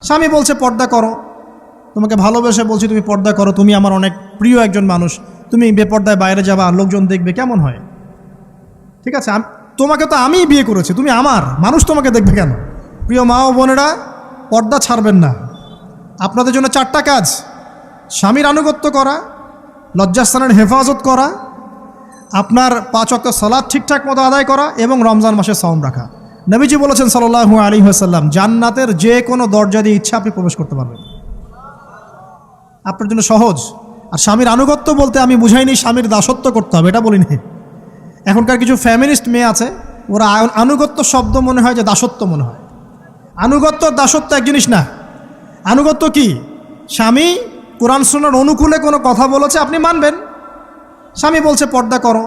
স্বামী বলছে পর্দা করো, তোমাকে ভালোবেসে বলছি তুমি পর্দা করো, তুমি আমার অনেক প্রিয় একজন মানুষ, তুমি বেপর্দায় বাইরে যাবা, লোকজন দেখবে, কেমন হয়? ঠিক আছে, তোমাকে তো আমিই বিয়ে করেছি, তুমি আমার মানুষ, তোমাকে দেখবে কেন? প্রিয় মা ও বোনেরা, পর্দা ছাড়বেন না। আপনাদের জন্য 4টা কাজ: স্বামীর আনুগত্য করা, লজ্জাস্থানের হেফাজত করা, আপনার 5 ওয়াক্ত সালাত ঠিকঠাক মতো আদায় করা এবং রমজান মাসে সাওম রাখা। নবীজি বলেছেন সাল্লাল্লাহু আলাইহি ওয়াসাল্লাম, জান্নাতের যে কোনো দরজা দিয়ে ইচ্ছা আপনি প্রবেশ করতে পারবেন। আপনার জন্য সহজ। আর স্বামীর আনুগত্য বলতে আমি বুঝাইনি স্বামীর দাসত্ব করতে হবে, এটা বলিনি। এখনকার কিছু ফ্যামিলিস্ট মেয়ে আছে, ওরা আনুগত্য শব্দ মনে হয় যে দাসত্ব মনে হয়। আনুগত্য দাসত্ব এক জিনিস না। আনুগত্য কি? স্বামী কোরআন সুন্নাহর অনুকূলে কোনো কথা বলেছে, আপনি মানবেন। স্বামী বলছে পর্দা করো,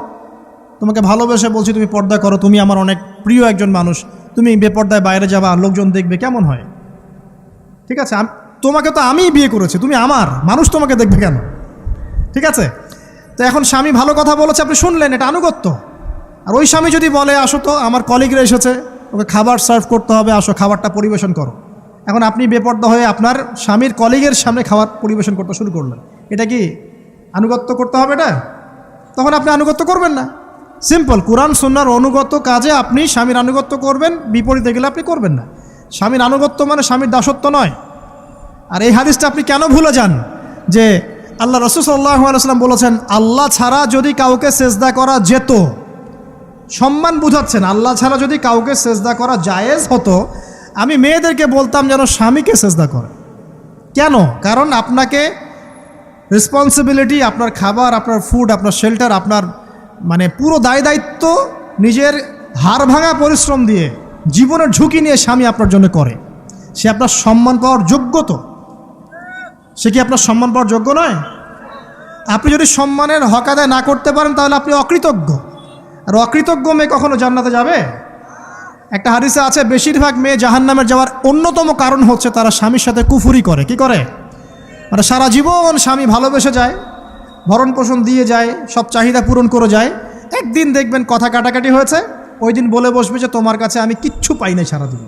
তোমাকে ভালোবেসে বলছি তুমি পর্দা করো, তুমি আমার অনেক প্রিয় একজন মানুষ, তুমি বেপর্দায় বাইরে যাবা, লোকজন দেখবে, কেমন হয়? ঠিক আছে, তোমাকে তো আমিই বিয়ে করেছি, তুমি আমার মানুষ, তোমাকে দেখবে কেন? ঠিক আছে, তো এখন স্বামী ভালো কথা বলেছে, আপনি শুনলেন, এটা আনুগত্য। আর ওই স্বামী যদি বলে আসো তো আমার কলিগরা এসেছে, ওকে খাবার সার্ভ করতে হবে, আসো খাবারটা পরিবেশন করো, এখন আপনি বেপর্দা হয়ে আপনার স্বামীর কলিগের সামনে খাবার পরিবেশন করতে শুরু করলেন, এটা কি আনুগত্য করতে হবে? এটা তখন আপনি আনুগত্য করবেন না। সিম্পল, কোরআন সুন্নাহর অনুগত কাজে আপনি স্বামীর আনুগত্য করবেন, বিপরীতে গেলে আপনি করবেন না। স্বামীর আনুগত্য মানে স্বামীর দাসত্ব নয়। আর এই হাদিসটা আপনি কেন ভুলে যান যে আল্লাহ রাসূল সাল্লাল্লাহু আলাইহি ওয়াসাল্লাম বলেছেন, আল্লাহ ছাড়া যদি কাউকে সেজদা করা যেত, সম্মান বুঝাচ্ছেন, আল্লাহ ছাড়া যদি কাউকে সেজদা করা জায়েজ হতো, আমি মেয়েদেরকে বলতাম যেন স্বামীকে সেজদা করে। কেন? কারণ আপনাকে রেসপন্সিবিলিটি, আপনার খাবার, আপনার ফুড, আপনার শেল্টার, আপনার মানে পুরো দায়িত্ব নিজের হাড় ভাঙা পরিশ্রম দিয়ে, জীবনের ঝুঁকি নিয়ে স্বামী আপনার জন্য করে। সে আপনার সম্মান পাওয়ার যোগ্য তো? সে কি আপনার সম্মান পাওয়ার যোগ্য নয়? আপনি যদি সম্মানের হক আদায় না করতে পারেন তাহলে আপনি অকৃতজ্ঞ। আর অকৃতজ্ঞ মেয়ে কখনো জান্নাতে যাবে? একটা হাদিসে আছে, বেশিরভাগ মেয়ে জাহান্নামের যাওয়ার অন্যতম কারণ হচ্ছে তারা স্বামীর সাথে কুফরি করে। কি করে? মানে সারা জীবন স্বামী ভালোবেসে যায়, ভরণ পোষণ দিয়ে যায়, সব চাহিদা পূরণ করে যায়, একদিন দেখবেন কথা কাটাকাটি হয়েছে, ওই দিন বলে বসবে যে তোমার কাছে আমি কিচ্ছু পাই নাই সারাদিন।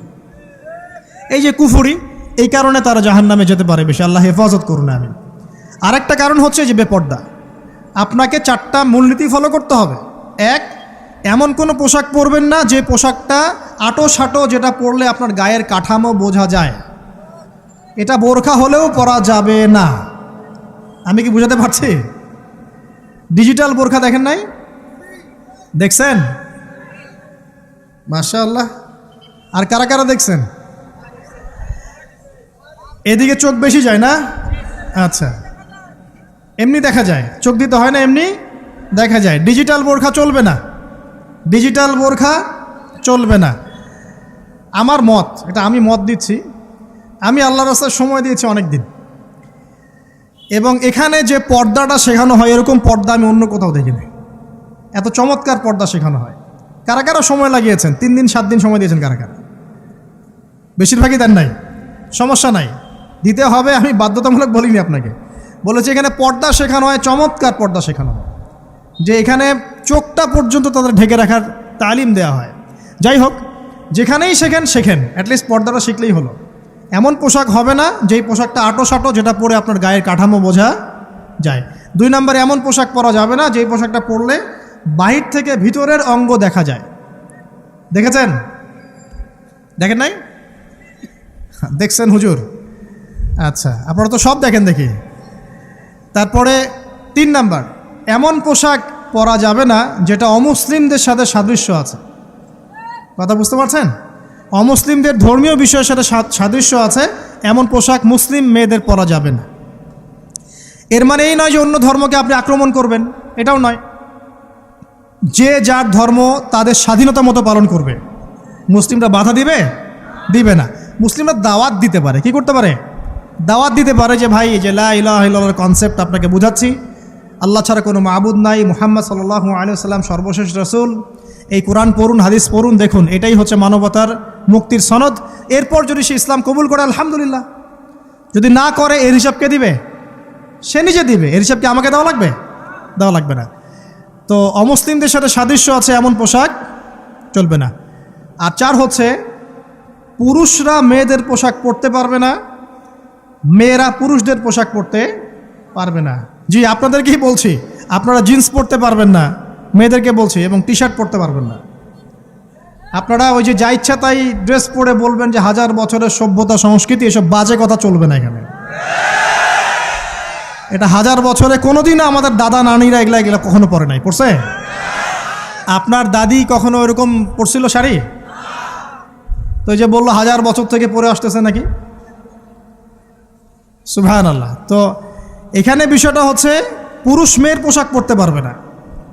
এই যে কুফরি, এই কারণে তারা জাহান্নামে যেতে পারে বেশি। আল্লাহ হেফাজত করুন। আমি আরেকটা কারণ হচ্ছে যে বেপর্দা। আপনাকে 4টা মূলনীতি ফলো করতে হবে। 1, এমন কোনো পোশাক পরবেন না যে পোশাকটা আটো সাটো, যেটা পরলে আপনার গায়ের কাঠামো বোঝা যায়। এটা বোরখা হলেও পরা যাবে না। আমি কি বুঝাতে পারছি? ডিজিটাল বোরখা দেখেন নাই? দেখছেন? মাশাআল্লাহ। আর কারা কারা দেখছেন? এদিকে চোখ বেশি যায় না? আচ্ছা, এমনি দেখা যায়, চোখ দিতে হয় না, এমনি দেখা যায়। ডিজিটাল বোরখা চলবে না, ডিজিটাল বোরখা চলবে না। আমার মত, এটা আমি মত দিচ্ছি, আমি আল্লাহর রাস্তায় সময় দিয়েছি অনেক দিন, এবং এখানে যে পর্দাটা শেখানো হয় এরকম পর্দা আমি অন্য কোথাও দেখিনি। এত চমৎকার পর্দা শেখানো হয়। কারা কারা সময় লাগিয়েছেন? 3 দিন 7 দিন সময় দিয়েছেন কারা কারা? বেশিরভাগই দেন নাই। সমস্যা নাই, দিতে হবে, আমি বাধ্যতামূলক বলিনি আপনাকে। বলেছি এখানে পর্দা শেখানো হয়, চমৎকার পর্দা শেখানো হয়, যে এখানে চোখটা পর্যন্ত তাদের ঢেকে রাখার তালিম দেওয়া হয়। যাই হোক, যেখানেই শেখেন অ্যাটলিস্ট পর্দাটা শিখলেই হলো। এমন পোশাক হবে না যেই পোশাকটা আটো সাটো, যেটা পরে আপনার গায়ের কাঠামো বোঝা যায়। 2 নম্বরে এমন পোশাক পরা যাবে না যেই পোশাকটা পরলে বাহির থেকে ভিতরের অঙ্গ দেখা যায়। দেখেছেন? দেখেন নাই? দেখছেন হুজুর? আচ্ছা, আপনারা তো সব দেখেন দেখি। তারপরে 3 নাম্বার, এমন পোশাক পরা যাবে না যেটা অমুসলিমদের সাথে সাদৃশ্য আছে। কথা বুঝতে পারছেন? অমুসলিমদের ধর্মীয় বিষয়ের সাথে সাদৃশ্য আছে এমন পোশাক মুসলিম মেয়েদের পরা যাবে না। এর মানে এই নয় যে অন্য ধর্মকে আপনি আক্রমণ করবেন, এটাও নয়। যে যার ধর্ম তাদের স্বাধীনতা মতো পালন করবে। মুসলিমরা বাধা দিবে? দিবে না। মুসলিমরা দাওয়াত দিতে পারে। কি করতে পারে? দাওয়াত দিতে পারে যে ভাই, যে লা ইলাহা ইল্লাল্লাহর কনসেপ্ট আপনাকে বুঝাচ্ছি, আল্লাহ ছাড়া কোনো মাবুদ নাই, মুহাম্মদ সাল্লাল্লাহু আলাইহি ওয়াসাল্লাম সর্বশেষ রাসূল, এই কোরআন পড়ুন, হাদিস পড়ুন, দেখুন এটাই হচ্ছে মানবতার মুক্তির সনদ। এরপর যদি সে ইসলাম কবুল করে আলহামদুলিল্লাহ, যদি না করে এর হিসাব কে দিবে? সে নিজে দিবে। এর হিসাব কি আমাকে দেওয়া লাগবে? দেওয়া লাগবে না। তো অমুসলিমদের সাথে সাদৃশ্য আছে এমন পোশাক চলবে না। আর 4 হচ্ছে, পুরুষরা মেয়েদের পোশাক পরতে পারবে না মেয়েরা পুরুষদের পোশাক পরতে পারবে না। জি, আপনাদেরকেই বলছি, আপনারা জিন্স পরতে পারবেন না, মেয়েদেরকে বলছি, এবং টি শার্ট পরতে পারবেন না। আপনারা ওই যে যা ইচ্ছা তাই ড্রেস পরে বলবেন যে হাজার বছরের সভ্যতা সংস্কৃতি, এসব বাজে কথা চলবে না এখানে। এটা হাজার বছরে কোনোদিনও আমাদের দাদা নানিরা এগুলা এগুলা কখনো পরে নাই। পড়ছে? আপনার দাদি কখনো এরকম পরছিল শাড়ি? তো এই যে বললো হাজার বছর থেকে পরে আসতেছে নাকি। সুবহানাল্লাহ। তো এখানে বিষয়টা হচ্ছে পুরুষ মেয়ের পোশাক পরতে পারবে না,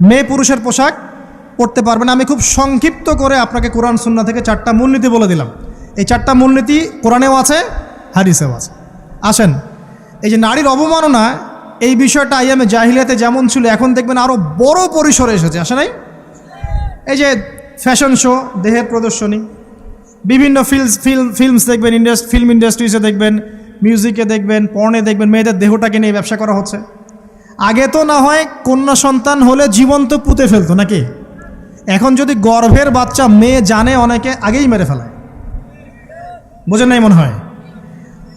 মেয়ে পুরুষের পোশাক পরতে পারবে না। আমি খুব সংক্ষিপ্ত করে আপনাকে কোরআন সুন্নাহ থেকে 4টা মূলনীতি বলে দিলাম। এই 4টা মূলনীতি কোরআনেও আছে, হাদিসেও আছে। আসেন, এই যে নারীর অবমাননা, এই বিষয়টা আইয়ামে জাহিলিয়াতে যেমন ছিল, এখন দেখবেন আরও বড় পরিসরে এসেছে। আসে নাই? এই যে ফ্যাশন শো, দেহের প্রদর্শনী, বিভিন্ন ফিল্মস দেখবেন, ফিল্ম ইন্ডাস্ট্রিজে দেখবেন, মিউজিকে দেখবেন, পর্নে দেখবেন, মেয়েদের দেহটাকে নিয়ে ব্যবসা করা হচ্ছে। আগে তো না হয় কন্যা সন্তান হলে জীবন্ত পুঁতে ফেলতো নাকি, এখন যদি গর্ভের বাচ্চা মেয়ে জানে, অনেকে আগেই মেরে ফেলায়। বোঝেন নাই মনে হয়?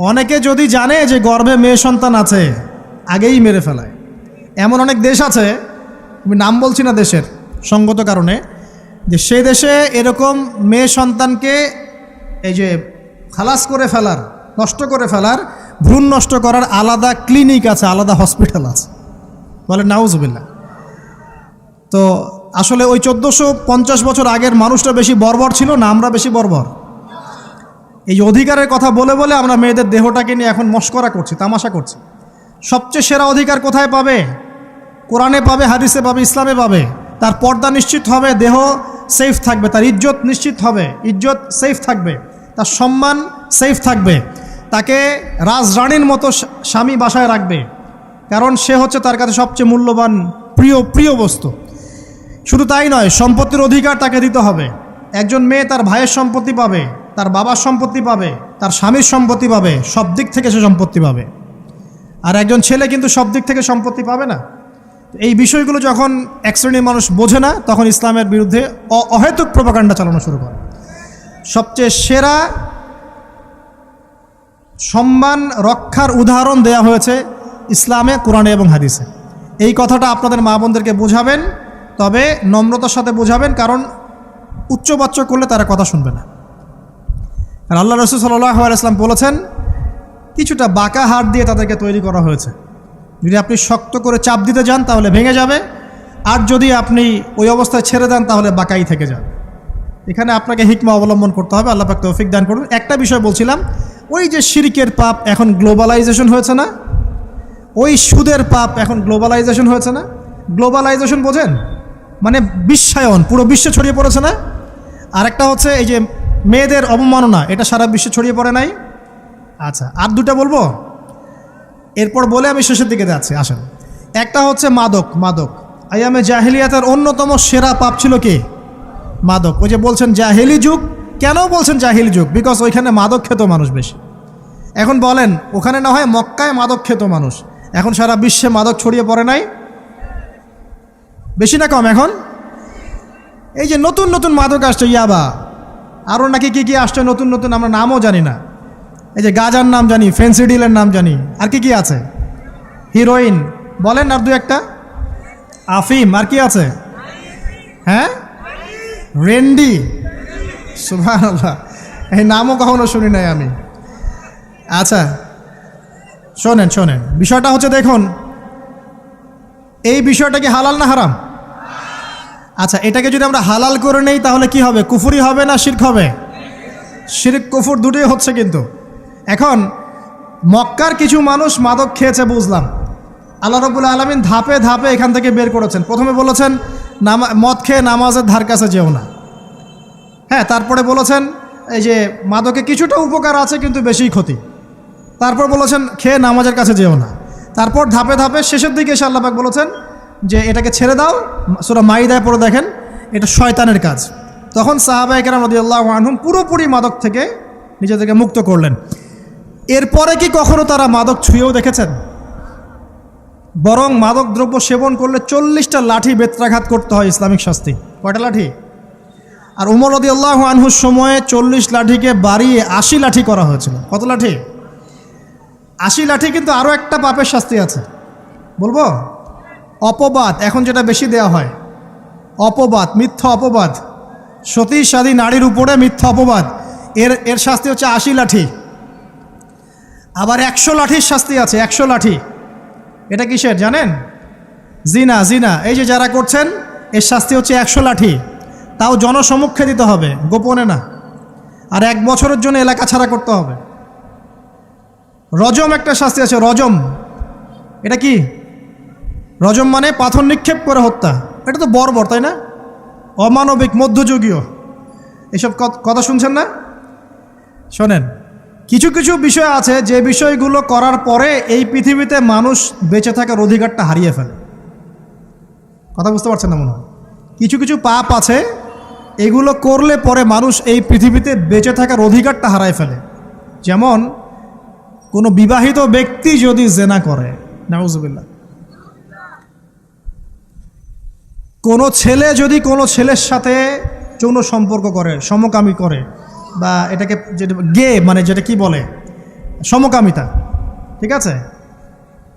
অনেকে যদি জানে যে গর্ভে মেয়ে সন্তান আছে, আগেই মেরে ফেলায়। এমন অনেক দেশ আছে, আমি নাম বলছি না দেশের সঙ্গত কারণে, যে সেই দেশে এরকম মেয়ে সন্তানকে এই যে খালাস করে ফেলার, নষ্ট করে ফেলার, ভ্রূণ নষ্ট করার আলাদা ক্লিনিক আছে, আলাদা হসপিটাল আছে। বলে নাউজুবিল্লাহ। তো আসলে ওই 1450 বছর আগের মানুষটা বেশি বর্বর ছিল না আমরা বেশি বর্বর? এই অধিকারের কথা বলে বলে আমরা মেয়েদের দেহটাকে নিয়ে এখন মস্করা করছি, তামাশা করছি। সবচেয়ে সেরা অধিকার কোথায় পাবে? কোরআনে পাবে, হাদিসে পাবে, ইসলামে পাবে। তার পর্দা নিশ্চিত হবে, দেহ সেফ থাকবে, তার ইজ্জত নিশ্চিত হবে, ইজ্জত সেফ থাকবে, তার সম্মান সেফ থাকবে, তাকে রাজরানীর মতো স্বামী বাসায় রাখবে, কারণ সে হচ্ছে তার কাছে সবচেয়ে মূল্যবান প্রিয় বস্তু। শুধু তাই নয়, সম্পত্তির অধিকার তাকে দিতে হবে। একজন মেয়ে তার ভাইয়ের সম্পত্তি পাবে, তার বাবার সম্পত্তি পাবে, তার স্বামীর সম্পত্তি পাবে, সব দিক থেকে সে সম্পত্তি পাবে। আর একজন ছেলে কিন্তু সব দিক থেকে সম্পত্তি পাবে না। এই বিষয়গুলো যখন এক শ্রেণীর মানুষ বোঝে না, তখন ইসলামের বিরুদ্ধে অহেতুক প্রোপাগান্ডা চালানো শুরু করে। সবচেয়ে সেরা সম্মান রক্ষার উদাহরণ দেয়া হয়েছে ইসলামে, কোরআনে এবং হাদিসে। এই কথাটা আপনাদের মা বোনদেরকে বোঝাবেন, তবে নম্রতার সাথে বোঝাবেন, কারণ উচ্চবাচ্য করলে তারা কথা শুনবে না। আর আল্লাহ রাসূল সাল্লাল্লাহু আলাইহি ওয়াসাল্লাম বলেছেন, কিছুটা বাঁকা হাড় দিয়ে তাদেরকে তৈরি করা হয়েছে। যদি আপনি শক্ত করে চাপ দিতে যান তাহলে ভেঙে যাবে, আর যদি আপনি ওই অবস্থায় ছেড়ে দেন তাহলে বাঁকাই থেকে যাবে। এখানে আপনাকে হিকমা অবলম্বন করতে হবে। আল্লাহ পাক তৌফিক দান করুন। একটা বিষয় বলছিলাম, ওই যে শিরকের পাপ এখন গ্লোবালাইজেশন হয়েছে না, ওই সুদের পাপ এখন গ্লোবালাইজেশন হয়েছে না। গ্লোবালাইজেশন বোঝেন? মানে বিশ্বায়ন, পুরো বিশ্বে ছড়িয়ে পড়েছে না। আর একটা হচ্ছে এই যে মেয়েদের অবমাননা, এটা সারা বিশ্বে ছড়িয়ে পড়ে নাই। আচ্ছা, আর দুটা বলবো, এরপর বলে আমি শেষের দিকে যাচ্ছি। আসেন, একটা হচ্ছে মাদক। আইয়ামে জাহিলিয়াতের অন্যতম সেরা পাপ ছিল কি? মাদক। ওই যে বলছেন জাহিলি যুগ, কেন বলছেন জাহিলি যুগ? বিকজ ওইখানে মাদক খেত মানুষ বেশি। এখন বলেন, ওখানে না হয় মক্কায় মাদক খেত মানুষ, এখন সারা বিশ্বে মাদক ছড়িয়ে পড়ে নাই? বেশি না কম? এখন এই যে নতুন নতুন মাদক আসছে, ইয়াবা, আরও নাকি কি আসছে নতুন নতুন, আমরা নামও জানি না। এই যে গাজার নাম জানি, ফেন্সিডিলের নাম জানি, আর কি আছে, হিরোইন বলেন, আর দু একটা, আফিম, আর কি আছে? হ্যাঁ, রেন্ডি। সুবহানাল্লাহ, এই নামও কখনো শুনি নাই আমি। আচ্ছা শোনেন, বিষয়টা হচ্ছে, দেখুন, এই বিষয়টা কি হালাল না হারাম? আচ্ছা, এটাকে যদি আমরা হালাল করে নেই তাহলে কি হবে? কুফরি হবে না শিরক হবে? শিরক কুফর দুটোই হচ্ছে। কিন্তু এখন মক্কার কিছু মানুষ মাদক খেয়েছে বুঝলাম, আল্লাহ রাব্বুল আলামিন ধাপে ধাপে এখান থেকে বের করেছেন। প্রথমে বলেছেন মদ খেয়ে নামাজের ধার কাছে যেও না। হ্যাঁ, তারপরে বলেছেন এই যে মাদকে কিছুটা উপকার আছে কিন্তু বেশি ক্ষতি। তারপর বলেছেন খেয়ে নামাজের কাছে যেও না। তারপর ধাপে ধাপে শেষের দিকে এসে আল্লাহ পাক বলেছেন যে এটাকে ছেড়ে দাও। সূরা মাইদায় পড়ে দেখেন, এটা শয়তানের কাজ। তখন সাহাবায়ে কেরাম রাদিয়াল্লাহু আনহুম পুরোপুরি মাদক থেকে নিজেদেরকে মুক্ত করলেন। এরপরে কি কখনো তারা মাদক ছুঁয়েও দেখেছেন? বরং মাদক দ্রব্য সেবন করলে 40টা লাঠি বেত্রাঘাত করতে হয়, ইসলামিক শাস্তি। কয়টা লাঠি? আর উমর রাদিয়াল্লাহু আনহুর সময়ে 40 লাঠিকে বাড়িয়ে 80 লাঠি করা হয়েছিল। কত লাঠি? 80 লাঠি কিন্তু আরও একটা পাপের শাস্তি আছে, বলবো? অপবাদ, এখন যেটা বেশি দেওয়া হয়, অপবাদ, মিথ্যা অপবাদ, সতী সাদী নারীর উপরে মিথ্যা অপবাদ, এর শাস্তি হচ্ছে 80 লাঠি। আবার 100 লাঠির শাস্তি আছে, 100 লাঠি। এটা কিসের জানেন? জিনা, জিনা। এই যে যারা করছেন, এর শাস্তি হচ্ছে 100 লাঠি, তাও জনসমক্ষে দিতে হবে, গোপনে না। আর 1 বছরের জন্য এলাকা ছাড়া করতে হবে। রজম একটা শাস্তি আছে, রজম। এটা কি? রজম মানে পাথর নিক্ষেপ করে হত্যা। এটা তো বর্বর, তাই না? অমানবিক, মধ্যযুগীয়। এসব কথা শুনছেন না? শোনেন, কিছু কিছু বিষয় আছে যে বিষয়গুলো করার পরে এই পৃথিবীতে মানুষ বেঁচে থাকার অধিকারটা হারিয়ে ফেলে। কথা বুঝতে পারছেন না মনে হয়? কিছু কিছু পাপ আছে, এগুলো করলে পরে মানুষ এই পৃথিবীতে বেঁচে থাকার অধিকারটা হারায় ফেলে। যেমন কোনো বিবাহিত ব্যক্তি যদি জেনা করে, নাউজুবিল্লাহ, কোনো ছেলে যদি কোনো ছেলের সাথে যৌন সম্পর্ক করে, সমকামী করে, বা এটাকে যেটা গে মানে যেটা কি বলে, সমকামিতা, ঠিক আছে,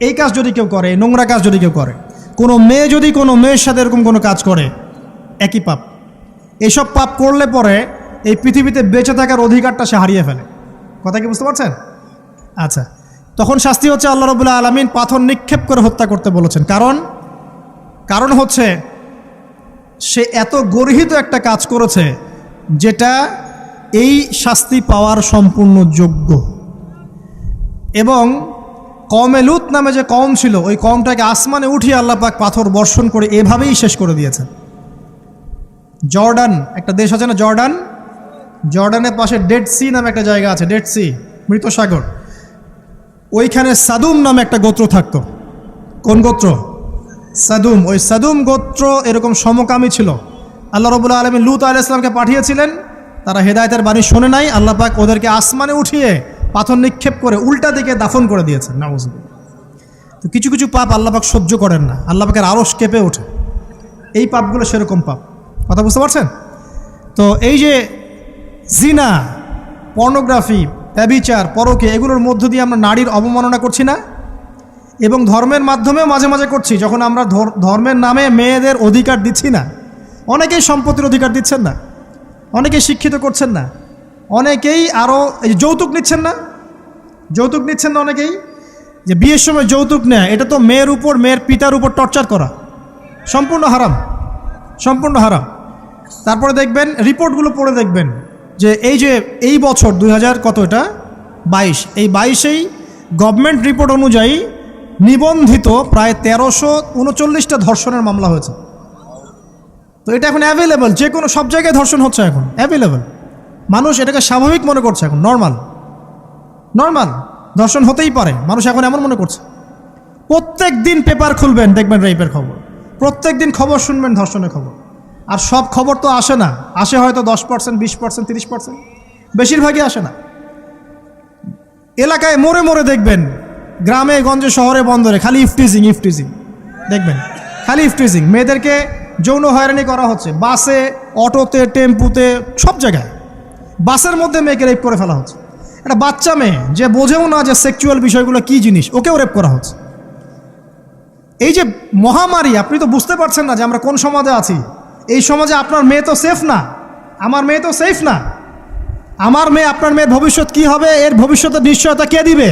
এই কাজ যদি কেউ করে, নোংরা কাজ যদি কেউ করে, কোনো মেয়ে যদি কোনো মেয়ের সাথে এরকম কোনো কাজ করে, একই পাপ। এইসব পাপ করলে পরে এই পৃথিবীতে বেঁচে থাকার অধিকারটা সে হারিয়ে ফেলে। কথা কি বুঝতে পারছেন? আচ্ছা, তখন শাস্তি হচ্ছে আল্লাহ রাব্বুল আলামিন পাথর নিক্ষেপ করে হত্যা করতে বলেছেন। কারণ হচ্ছে সে এত গর্হিত একটা কাজ করেছে যেটা এই শাস্তি পাওয়ার সম্পূর্ণ যোগ্য। এবং কওমে লূত নামে যে কওম ছিল, ওই কওমটাকে আসমানে উঠিয়ে আল্লাহ পাক পাথর বর্ষণ করে এভাবেই শেষ করে দিয়েছেন। জর্ডান, একটা দেশ আছে না জর্ডান, জর্ডানের পাশে ডেড সি নামে একটা জায়গা আছে, ডেড সি, মৃত সাগর। ওইখানে সাদুম নামে একটা গোত্র থাকতো। কোন গোত্র? সাদুম। ওই সাদুম গোত্র এরকম সমকামী ছিল। আল্লাহ রাব্বুল আলামিন লূত আলাইহিস সালামকে পাঠিয়েছিলেন, তারা হেদায়েতের বাণী শোনে নাই। আল্লাহ পাক ওদেরকে আসমানে উঠিয়ে পাথর নিক্ষেপ করে উল্টা দিকে দাফন করে দিয়েছেন। নাউজুবিল্লাহ। তো কিছু কিছু পাপ আল্লাহ পাক সহ্য করেন না, আল্লাহ পাকের আরশ কেঁপে ওঠে। এই পাপগুলো সেরকম পাপ। কথা বুঝতে পারছেন? তো এই যে জিনা, পর্নোগ্রাফি, ব্যভিচার, পরকে, এগুলোর মধ্য দিয়ে আমরা নারীর অবমাননা করছি না? এবং ধর্মের মাধ্যমেও মাঝে মাঝে করছি, যখন আমরা ধর্মের নামে মেয়েদের অধিকার দিচ্ছি না। অনেকেই সম্পত্তির অধিকার দিচ্ছেন না, অনেকেই শিক্ষিত করছেন না, অনেকেই আরও এই যৌতুক নিচ্ছেন না, যৌতুক নিচ্ছেন না অনেকেই। যে বিয়ের সময় যৌতুক নেয়, এটা তো মেয়ের উপর, মেয়ের পিতার উপর টর্চার করা, সম্পূর্ণ হারাম, সম্পূর্ণ হারাম। তারপরে দেখবেন, রিপোর্টগুলো পড়ে দেখবেন যে এই বছর 2000 কত, এটা 22, এই 22-এই গভর্নমেন্ট রিপোর্ট অনুযায়ী নিবন্ধিত প্রায় 1339টা ধর্ষণের মামলা হয়েছে। তো এটা এখন অ্যাভেলেবল, যে কোনো সব জায়গায় ধর্ষণ হচ্ছে, এখন অ্যাভেলেবল। মানুষ এটাকে স্বাভাবিক মনে করছে, এখন নর্মাল ধর্ষণ হতেই পারে, মানুষ এখন এমন মনে করছে। প্রত্যেক দিন পেপার খুলবেন, দেখবেন রেপের খবর, প্রত্যেক দিন খবর শুনবেন ধর্ষণের খবর। আর সব খবর তো আসে না, আসে হয়তো 10%, 20%, 30%, বেশিরভাগই আসে না। এলাকায় মোড়ে মোড়ে দেখবেন, গ্রামে গঞ্জে শহরে বন্দরে খালি ইফটিজিং দেখবেন, খালি ইফটিজিং। মেয়েদেরকে যৌন হয়রানি করা হচ্ছে, বাসে, অটোতে, টেম্পুতে, সব জায়গায়। বাসের মধ্যে মেয়েকে রেপ করে ফেলা হচ্ছে। একটা বাচ্চা মেয়ে যে বোঝেও না যে সেক্সুয়াল বিষয়গুলো কী জিনিস, ওকেও রেপ করা হচ্ছে। এই যে মহামারী, আপনি তো বুঝতে পারছেন না যে আমরা কোন সমাজে আছি। এই সমাজে আপনার মেয়ে তো সেফ না, আমার মেয়ে তো সেফ না। আমার মেয়ে, আপনার মেয়ের ভবিষ্যৎ কি হবে, এর ভবিষ্যতের নিশ্চয়তা কে দিবে?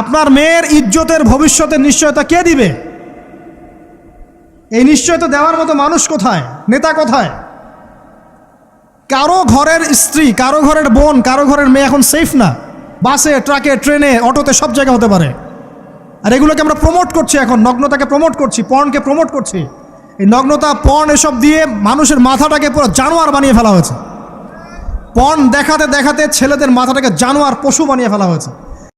আপনার মেয়ের ইজ্জতের ভবিষ্যতের নিশ্চয়তা কে দিবে? এই নিশ্চয়তা দেওয়ার মতো মানুষ কোথায়, নেতা কোথায়? কারো ঘরের স্ত্রী, কারো ঘরের বোন, কারো ঘরের মেয়ে এখন সেফ না। বাসে, ট্রাকে, ট্রেনে, অটোতে, সব জায়গায় হতে পারে। আর এগুলোকে আমরা প্রমোট করছি, এখন নগ্নতাকে প্রমোট করছি, পর্নকে প্রমোট করছি। এই নগ্নতা, পর্ন, এসব দিয়ে মানুষের মাথাটাকে পুরো জানোয়ার বানিয়ে ফেলা হয়েছে। পর্ন দেখাতে দেখাতে ছেলেদের মাথাটাকে জানোয়ার, পশু বানিয়ে ফেলা হয়েছে।